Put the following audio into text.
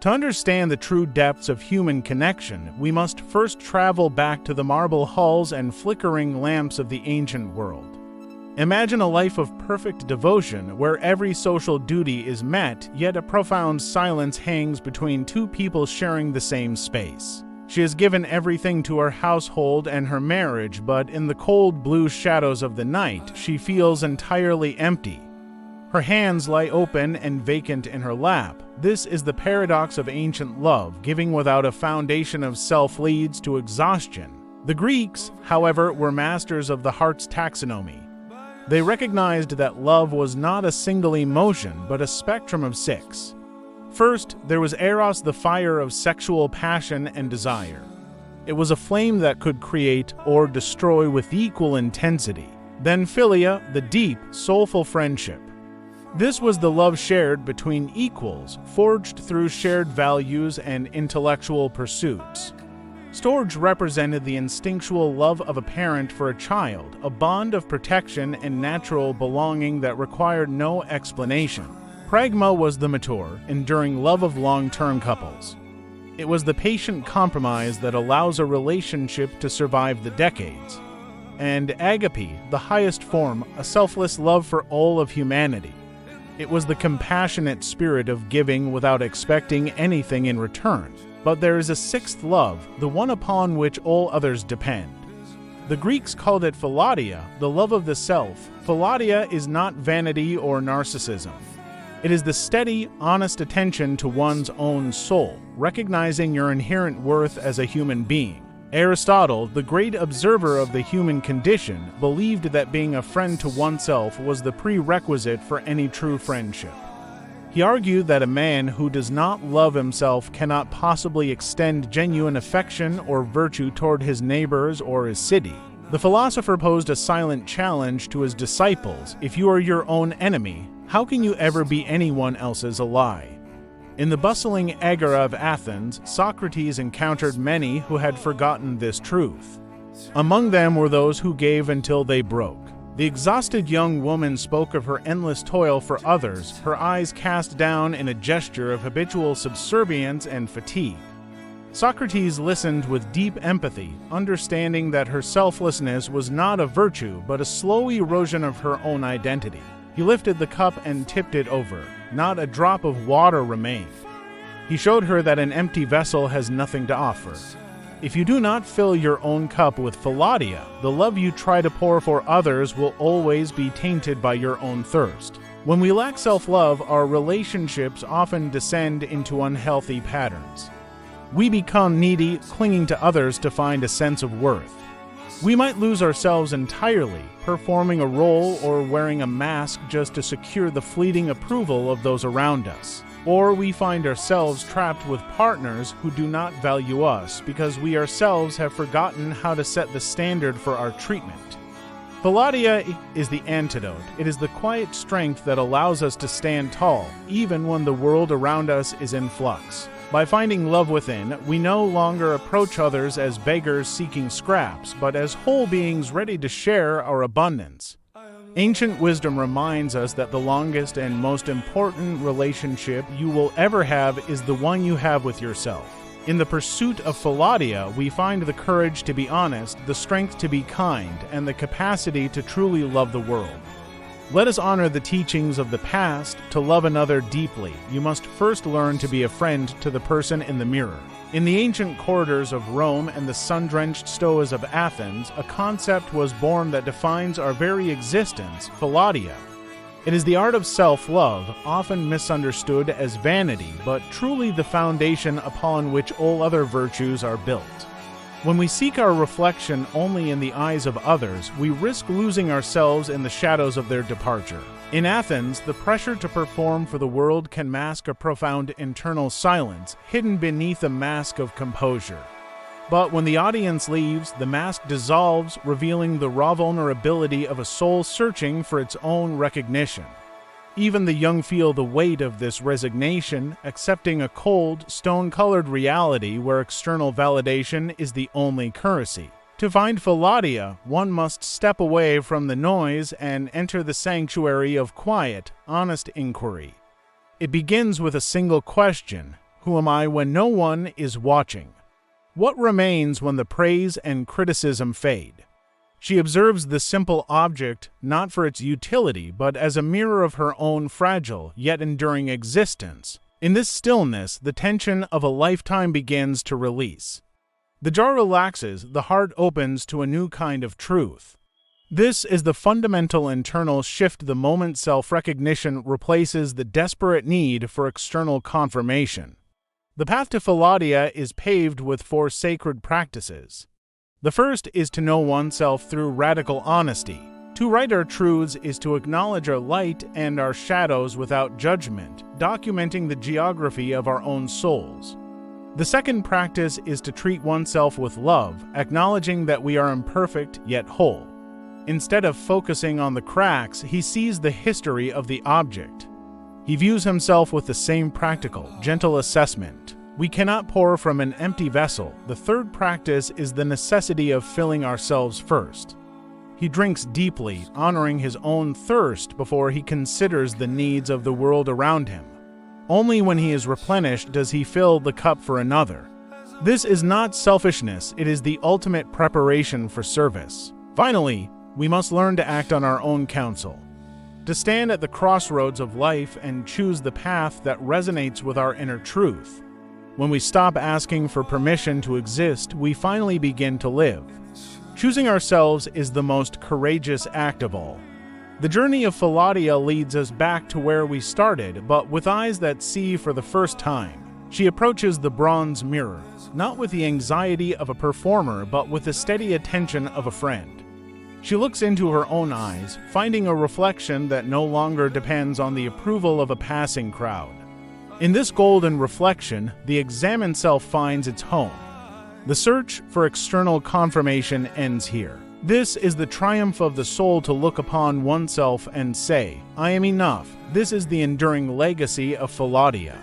To understand the true depths of human connection, we must first travel back to the marble halls and flickering lamps of the ancient world. Imagine a life of perfect devotion where every social duty is met, yet a profound silence hangs between two people sharing the same space. She has given everything to her household and her marriage, but in the cold blue shadows of the night, she feels entirely empty. Her hands lie open and vacant in her lap. This is the paradox of ancient love. Giving without a foundation of self leads to exhaustion. The Greeks, however, were masters of the heart's taxonomy. They recognized that love was not a single emotion, but a spectrum of 6. First, there was Eros, the fire of sexual passion and desire. It was a flame that could create or destroy with equal intensity. Then Philia, the deep, soulful friendship. This was the love shared between equals, forged through shared values and intellectual pursuits. Storge represented the instinctual love of a parent for a child, a bond of protection and natural belonging that required no explanation. Pragma was the mature, enduring love of long-term couples. It was the patient compromise that allows a relationship to survive the decades. And agape, the highest form, a selfless love for all of humanity. It was the compassionate spirit of giving without expecting anything in return. But there is a 6th love, the one upon which all others depend. The Greeks called it Philautia, the love of the self. Philautia is not vanity or narcissism. It is the steady, honest attention to one's own soul, recognizing your inherent worth as a human being. Aristotle, the great observer of the human condition, believed that being a friend to oneself was the prerequisite for any true friendship. He argued that a man who does not love himself cannot possibly extend genuine affection or virtue toward his neighbors or his city. The philosopher posed a silent challenge to his disciples: if you are your own enemy, how can you ever be anyone else's ally? In the bustling agora of Athens, Socrates encountered many who had forgotten this truth. Among them were those who gave until they broke. The exhausted young woman spoke of her endless toil for others, her eyes cast down in a gesture of habitual subservience and fatigue. Socrates listened with deep empathy, understanding that her selflessness was not a virtue, but a slow erosion of her own identity. He lifted the cup and tipped it over. Not a drop of water remained. He showed her that an empty vessel has nothing to offer. If you do not fill your own cup with Philautia, the love you try to pour for others will always be tainted by your own thirst. When we lack self-love, our relationships often descend into unhealthy patterns. We become needy, clinging to others to find a sense of worth. We might lose ourselves entirely, performing a role or wearing a mask just to secure the fleeting approval of those around us. Or we find ourselves trapped with partners who do not value us because we ourselves have forgotten how to set the standard for our treatment. Philautia is the antidote. It is the quiet strength that allows us to stand tall, even when the world around us is in flux. By finding love within, we no longer approach others as beggars seeking scraps, but as whole beings ready to share our abundance. Ancient wisdom reminds us that the longest and most important relationship you will ever have is the one you have with yourself. In the pursuit of Philautia, we find the courage to be honest, the strength to be kind, and the capacity to truly love the world. Let us honor the teachings of the past. To love another deeply, you must first learn to be a friend to the person in the mirror. In the ancient corridors of Rome and the sun-drenched stoas of Athens, a concept was born that defines our very existence: Philautia. It is the art of self-love, often misunderstood as vanity, but truly the foundation upon which all other virtues are built. When we seek our reflection only in the eyes of others, we risk losing ourselves in the shadows of their departure. In Athens, the pressure to perform for the world can mask a profound internal silence, hidden beneath a mask of composure. But when the audience leaves, the mask dissolves, revealing the raw vulnerability of a soul searching for its own recognition. Even the young feel the weight of this resignation, accepting a cold, stone-colored reality where external validation is the only currency. To find Philautia, one must step away from the noise and enter the sanctuary of quiet, honest inquiry. It begins with a single question: Who am I when no one is watching? What remains when the praise and criticism fade? She observes the simple object not for its utility, but as a mirror of her own fragile yet enduring existence. In this stillness, the tension of a lifetime begins to release. The jar relaxes, the heart opens to a new kind of truth. This is the fundamental internal shift the moment self-recognition replaces the desperate need for external confirmation. The path to Philautia is paved with 4 sacred practices. The first is to know oneself through radical honesty. To write our truths is to acknowledge our light and our shadows without judgment, documenting the geography of our own souls. The second practice is to treat oneself with love, acknowledging that we are imperfect yet whole. Instead of focusing on the cracks, he sees the history of the object. He views himself with the same practical, gentle assessment. We cannot pour from an empty vessel. The third practice is the necessity of filling ourselves first. He drinks deeply, honoring his own thirst before he considers the needs of the world around him. Only when he is replenished does he fill the cup for another. This is not selfishness, it is the ultimate preparation for service. Finally, we must learn to act on our own counsel. To stand at the crossroads of life and choose the path that resonates with our inner truth. When we stop asking for permission to exist, we finally begin to live. Choosing ourselves is the most courageous act of all. The journey of Philautia leads us back to where we started, but with eyes that see for the first time. She approaches the bronze mirror, not with the anxiety of a performer, but with the steady attention of a friend. She looks into her own eyes, finding a reflection that no longer depends on the approval of a passing crowd. In this golden reflection, the examined self finds its home. The search for external confirmation ends here. This is the triumph of the soul to look upon oneself and say, I am enough. This is the enduring legacy of Philautia.